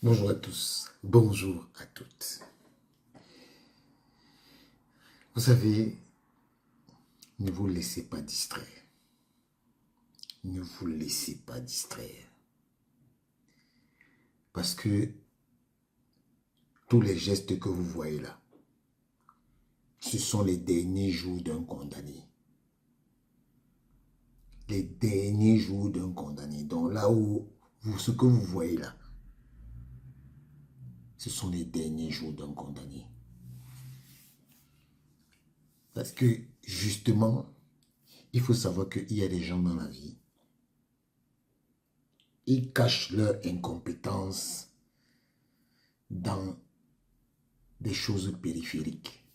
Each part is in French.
Bonjour à tous, bonjour à toutes. Vous savez, ne vous laissez pas distraire. Ne vous laissez pas distraire. Parce que tous les gestes que vous voyez là, ce sont les derniers jours d'un condamné. Les derniers jours d'un condamné. Donc là où ce que vous voyez là, ce sont les derniers jours d'un condamné. Parce que justement, il faut savoir qu'il y a des gens dans la vie, ils cachent leur incompétence dans des choses périphériques.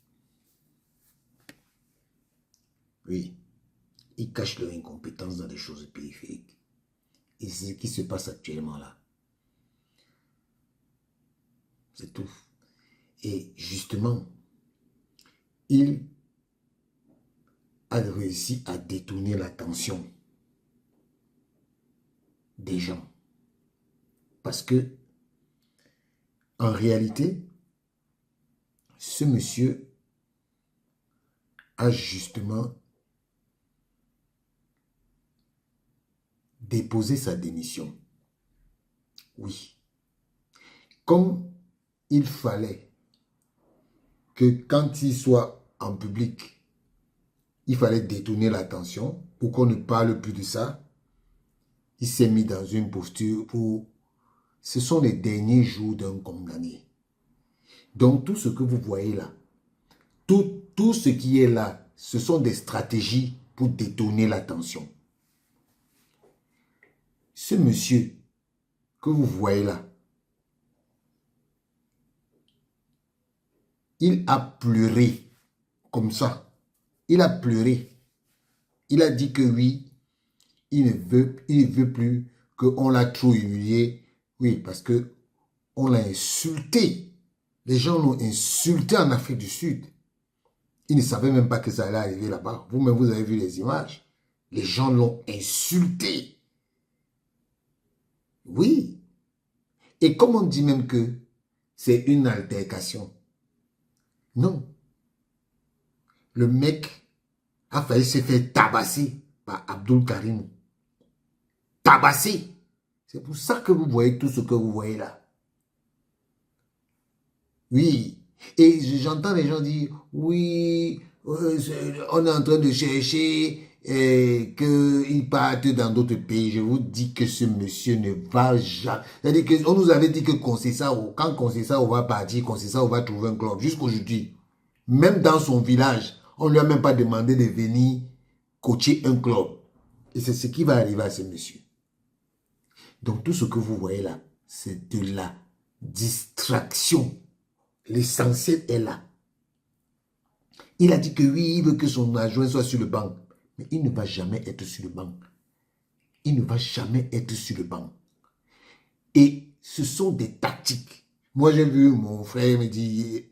Oui, ils cachent leur incompétence dans des choses périphériques. Et c'est ce qui se passe actuellement là. C'est tout. Et justement, il a réussi à détourner l'attention des gens. Parce que, en réalité, ce monsieur a justement déposé sa démission. Oui. Comme il fallait que quand il soit en public, il fallait détourner l'attention pour qu'on ne parle plus de ça, il s'est mis dans une posture où ce sont les derniers jours d'un condamné. Donc tout ce que vous voyez là, tout ce qui est là, ce sont des stratégies pour détourner l'attention. Ce monsieur que vous voyez là, il a pleuré comme ça. Il a pleuré. Il a dit que oui, il ne veut plus qu'on l'a trop humilié. Oui, parce que on l'a insulté. Les gens l'ont insulté en Afrique du Sud. Ils ne savaient même pas que ça allait arriver là-bas. Vous-même, vous avez vu les images. Les gens l'ont insulté. Oui. Et comme on dit même que c'est une altercation. Non. Le mec a failli se faire tabasser par Abdul Karim. Tabasser. C'est pour ça que vous voyez tout ce que vous voyez là. Oui. Et j'entends les gens dire, oui, on est en train de chercher qu'il parte dans d'autres pays. Je vous dis que ce monsieur ne va jamais. C'est-à-dire qu'on nous avait dit que quand Conceição va partir, Conceição va trouver un club. Jusqu'aujourd'hui, même dans son village, on ne lui a même pas demandé de venir coacher un club. Et c'est ce qui va arriver à ce monsieur. Donc tout ce que vous voyez là, c'est de la distraction. L'essentiel est là. Il a dit que oui, il veut que son adjoint soit sur le banc. Mais il ne va jamais être sur le banc. Il ne va jamais être sur le banc. Et ce sont des tactiques. Moi, j'ai vu mon frère me dire,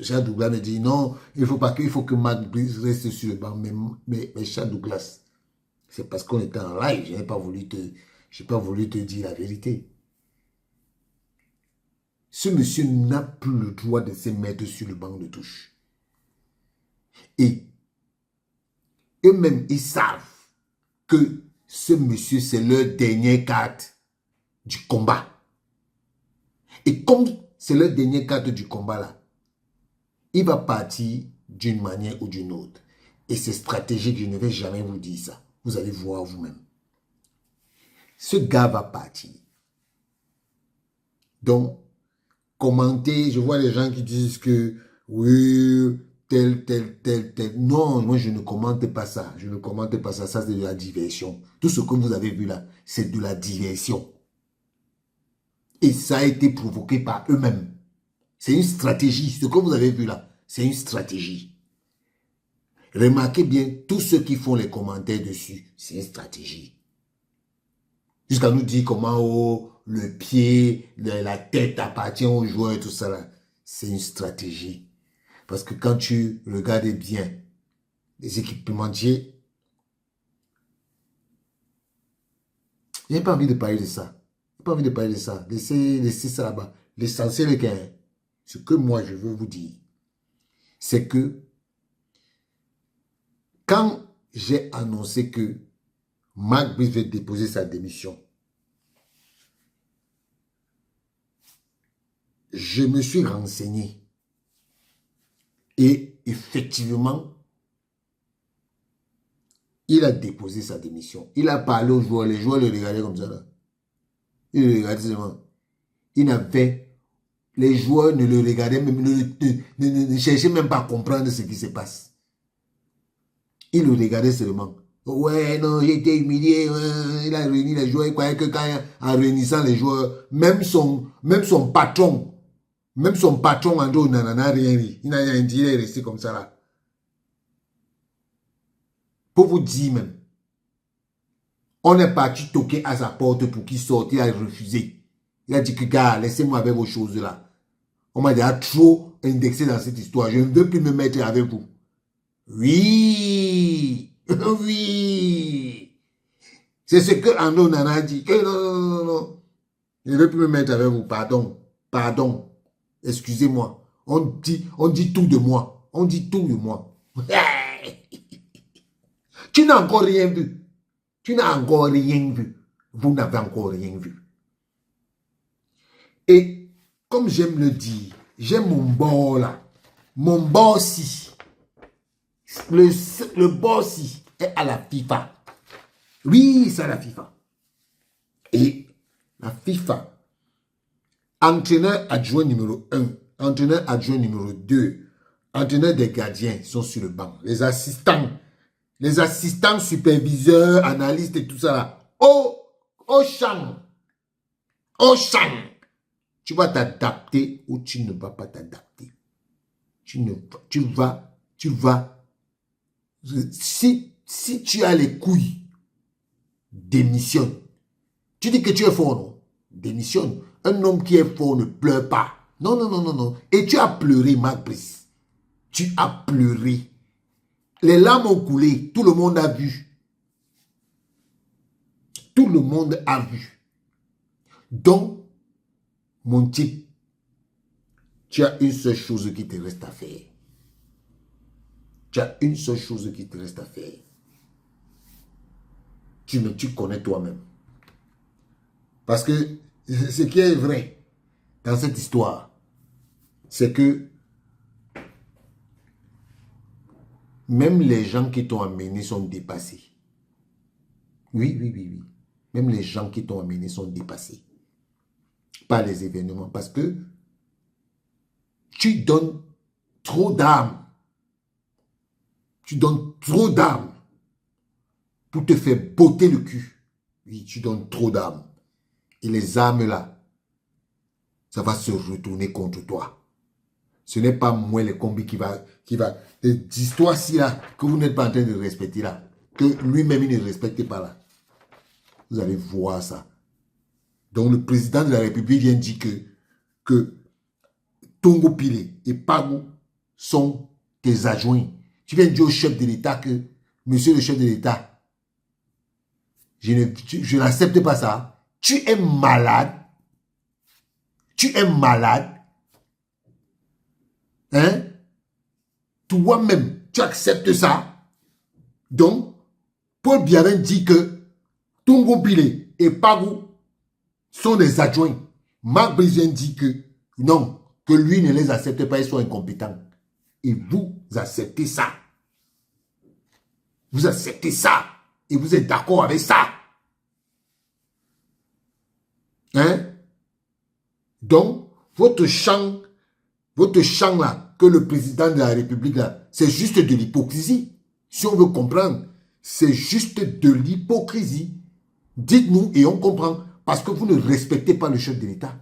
Charles Douglas me dit, non, il faut que Marc Brice reste sur le banc. Mais Charles Douglas, c'est parce qu'on était en live. Je n'ai pas voulu te dire la vérité. Ce monsieur n'a plus le droit de se mettre sur le banc de touche. Et eux-mêmes, ils savent que ce monsieur, c'est leur dernière carte du combat. Et comme c'est leur dernière carte du combat là, il va partir d'une manière ou d'une autre. Et c'est stratégique, je ne vais jamais vous dire ça. Vous allez voir vous-même. Ce gars va partir. Donc, commenter, je vois les gens qui disent que oui, tel. Non, moi je ne commente pas ça. Je ne commente pas ça. Ça, c'est de la diversion. Tout ce que vous avez vu là, c'est de la diversion. Et ça a été provoqué par eux-mêmes. C'est une stratégie. Ce que vous avez vu là, c'est une stratégie. Remarquez bien, tous ceux qui font les commentaires dessus, c'est une stratégie. Jusqu'à nous dire comment le pied, la tête appartient aux joueurs et tout ça là. C'est une stratégie. Parce que quand tu regardes bien les équipementiers, je n'ai pas envie de parler de ça. pas envie de parler de ça. Laissez ça là-bas. L'essentiel est que ce que moi je veux vous dire, c'est que quand j'ai annoncé que Marc Brice va déposer sa démission, je me suis renseigné. Et effectivement, il a déposé sa démission. Il a parlé aux joueurs. Les joueurs le regardaient comme ça. Là. Ils le regardaient seulement. Les joueurs ne le regardaient même, ne cherchaient même pas à comprendre ce qui se passe. Ils le regardaient seulement. Ouais, non, j'ai été humilié. Il a réuni les joueurs. Il croyait que en réunissant les joueurs, même son patron, André Onana n'a rien dit. Il n'a rien dit, il est resté comme ça là. Pour vous dire même, on est parti toquer à sa porte pour qu'il sorte, il a refusé. Il a dit que, gars, laissez-moi avec vos choses là. On m'a déjà trop indexé dans cette histoire. Je ne veux plus me mettre avec vous. Oui, oui. C'est ce que André Onana a dit. Que non. Je ne veux plus me mettre avec vous. Pardon. Excusez-moi. On dit tout de moi. On dit tout de moi. Tu n'as encore rien vu. Vous n'avez encore rien vu. Et comme j'aime le dire, j'ai mon bord là. Mon boss-ci. Le boss-ci est à la FIFA. Oui, c'est à la FIFA. Et la FIFA, entraîneur adjoint numéro 1, entraîneur adjoint numéro 2, entraîneur des gardiens sont sur le banc. Les assistants superviseurs, analystes et tout ça là. Au champ. Tu vas t'adapter ou tu ne vas pas t'adapter. Tu vas. Si tu as les couilles, démissionne. Tu dis que tu es fort, non? Démissionne. Un homme qui est fort ne pleure pas. Non. Et tu as pleuré, Marc Brice. Tu as pleuré. Les larmes ont coulé. Tout le monde a vu. Tout le monde a vu. Donc, mon type, tu as une seule chose qui te reste à faire. Tu connais toi-même. Parce que ce qui est vrai dans cette histoire, c'est que même les gens qui t'ont amené sont dépassés. Oui. Même les gens qui t'ont amené sont dépassés par les événements. Parce que tu donnes trop d'âme. Pour te faire botter le cul. Oui, tu donnes trop d'âme. Et les âmes là, ça va se retourner contre toi. Ce n'est pas moi le combi qui va l'histoire-ci là, que vous n'êtes pas en train de respecter là, que lui-même il ne respecte pas là. Vous allez voir ça. Donc le président de la République vient dire que Tongo Pile et Pagou sont tes adjoints. Tu viens dire au chef de l'État que, monsieur le chef de l'État, je n'accepte pas ça. Tu es malade. Hein? Toi-même, tu acceptes ça. Donc, Paul Biavin dit que Tongo Pile et Pagou sont des adjoints. Marc Brice dit que non, que lui ne les accepte pas, ils sont incompétents. Et vous acceptez ça. Vous acceptez ça. Et vous êtes d'accord avec ça. Hein? Donc, votre champ là, que le président de la République là, c'est juste de l'hypocrisie. Si on veut comprendre, c'est juste de l'hypocrisie. Dites-nous et on comprend. Parce que vous ne respectez pas le chef de l'État.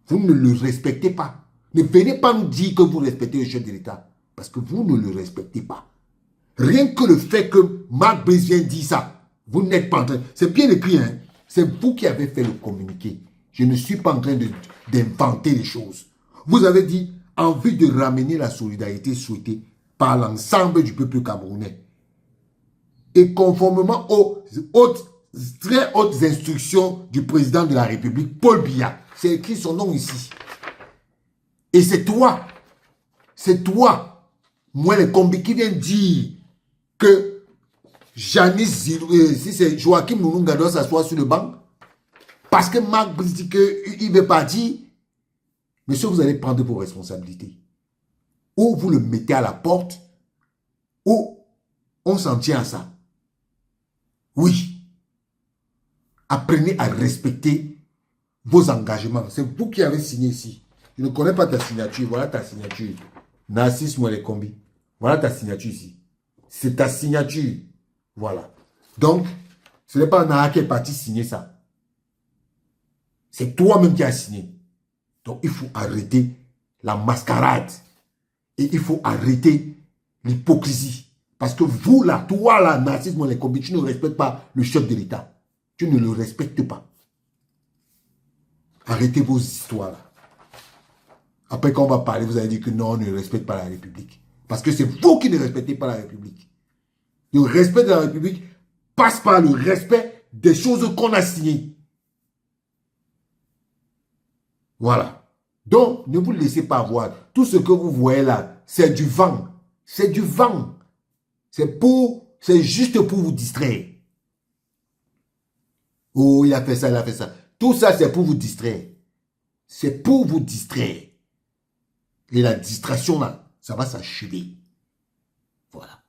Vous ne le respectez pas. Ne venez pas nous dire que vous respectez le chef de l'État. Parce que vous ne le respectez pas. Rien que le fait que Marc Brice vient dire ça, vous n'êtes pas en train... C'est bien écrit, hein. C'est vous qui avez fait le communiqué. Je ne suis pas en train d'inventer les choses. Vous avez dit, envie de ramener la solidarité souhaitée par l'ensemble du peuple camerounais. Et conformément aux très hautes instructions du président de la République, Paul Biya. C'est écrit son nom ici. Et c'est toi, moi les combis qui vient dire que Janice Zilou, si c'est Joachim Nununga doit s'asseoir sur le banc, parce que Marc Brice dit qu'il veut pas dire, monsieur, vous allez prendre vos responsabilités. Ou vous le mettez à la porte, ou on s'en tient à ça. Oui. Apprenez à respecter vos engagements. C'est vous qui avez signé ici. Je ne connais pas ta signature. Voilà ta signature. Narcisse Mouelé-Kombi. Voilà ta signature ici. C'est ta signature. Voilà. Donc, ce n'est pas Nara qui est parti signer ça. C'est toi-même qui as signé. Donc, il faut arrêter la mascarade. Et il faut arrêter l'hypocrisie. Parce que vous, là, toi, là, Narcisse Mouelé-Kombi, tu ne respectes pas le chef de l'État. Tu ne le respectes pas. Arrêtez vos histoires là. Après, quand on va parler, vous allez dire que non, on ne respecte pas la République. Parce que c'est vous qui ne respectez pas la République. Le respect de la République passe par le respect des choses qu'on a signées. Voilà. Donc, ne vous laissez pas voir. Tout ce que vous voyez là, c'est du vent. C'est du vent. C'est juste pour vous distraire. Oh, il a fait ça, il a fait ça. Tout ça, c'est pour vous distraire. C'est pour vous distraire. Et la distraction, là, ça va s'achever. Voilà.